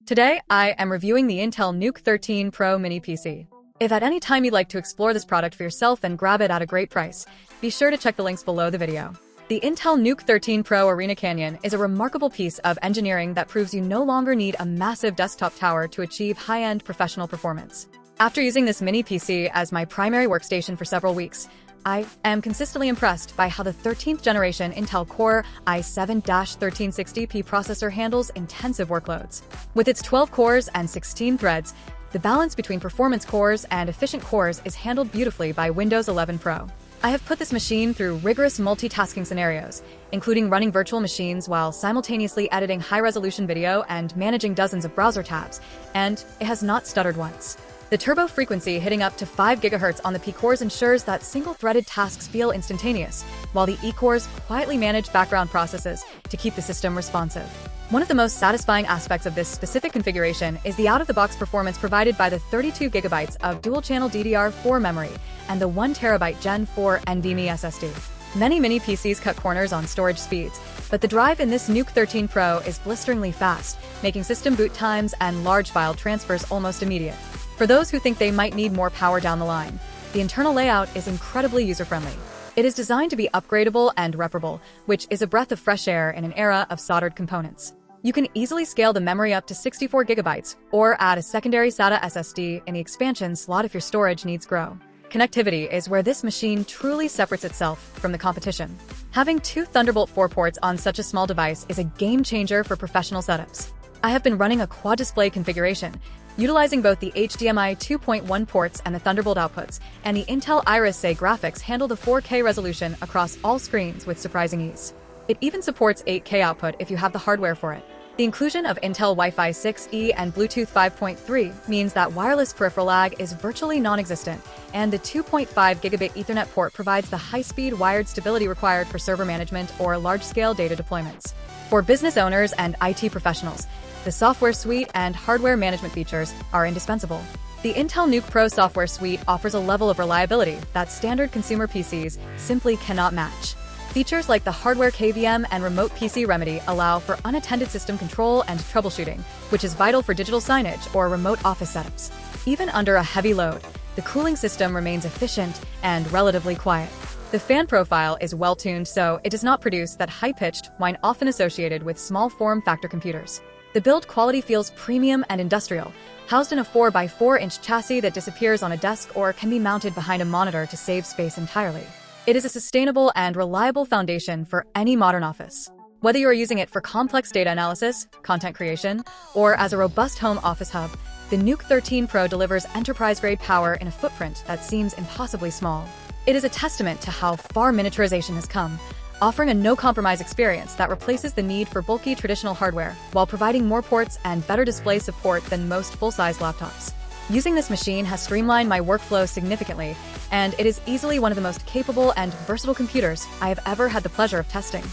Today, I am reviewing the Intel NUC 13 Pro Mini PC. If at any time you'd like to explore this product for yourself and grab it at a great price, be sure to check the links below the video. The Intel NUC 13 Pro Arena Canyon is a remarkable piece of engineering that proves you no longer need a massive desktop tower to achieve high-end professional performance. After using this mini PC as my primary workstation for several weeks, I am consistently impressed by how the 13th generation Intel Core i7-1360P processor handles intensive workloads. With its 12 cores and 16 threads, the balance between performance cores and efficient cores is handled beautifully by Windows 11 Pro. I have put this machine through rigorous multitasking scenarios, including running virtual machines while simultaneously editing high-resolution video and managing dozens of browser tabs, and it has not stuttered once. The turbo frequency hitting up to 5 GHz on the P cores ensures that single-threaded tasks feel instantaneous, while the E cores quietly manage background processes to keep the system responsive. One of the most satisfying aspects of this specific configuration is the out-of-the-box performance provided by the 32 GB of dual-channel DDR4 memory and the 1 TB Gen 4 NVMe SSD. Many mini PCs cut corners on storage speeds, but the drive in this NUC 13 Pro is blisteringly fast, making system boot times and large file transfers almost immediate. For those who think they might need more power down the line, the internal layout is incredibly user-friendly. It is designed to be upgradable and reparable, which is a breath of fresh air in an era of soldered components. You can easily scale the memory up to 64 GB, or add a secondary SATA SSD in the expansion slot if your storage needs grow. Connectivity is where this machine truly separates itself from the competition. Having two Thunderbolt 4 ports on such a small device is a game-changer for professional setups. I have been running a quad-display configuration, utilizing both the HDMI 2.1 ports and the Thunderbolt outputs, and the Intel Iris-A graphics handle the 4K resolution across all screens with surprising ease. It even supports 8K output if you have the hardware for it. The inclusion of Intel Wi-Fi 6E and Bluetooth 5.3 means that wireless peripheral lag is virtually non-existent, and the 2.5 gigabit Ethernet port provides the high-speed wired stability required for server management or large-scale data deployments. For business owners and IT professionals, the software suite and hardware management features are indispensable. The Intel NUC Pro software suite offers a level of reliability that standard consumer PCs simply cannot match. Features like the hardware KVM and remote PC remedy allow for unattended system control and troubleshooting, which is vital for digital signage or remote office setups. Even under a heavy load, the cooling system remains efficient and relatively quiet. The fan profile is well-tuned, so it does not produce that high-pitched whine often associated with small form-factor computers. The build quality feels premium and industrial, housed in a 4x4-inch chassis that disappears on a desk or can be mounted behind a monitor to save space entirely. It is a sustainable and reliable foundation for any modern office. Whether you are using it for complex data analysis, content creation, or as a robust home office hub, the NUC 13 Pro delivers enterprise-grade power in a footprint that seems impossibly small. It is a testament to how far miniaturization has come, offering a no-compromise experience that replaces the need for bulky traditional hardware while providing more ports and better display support than most full-size laptops. Using this machine has streamlined my workflow significantly, and it is easily one of the most capable and versatile computers I have ever had the pleasure of testing.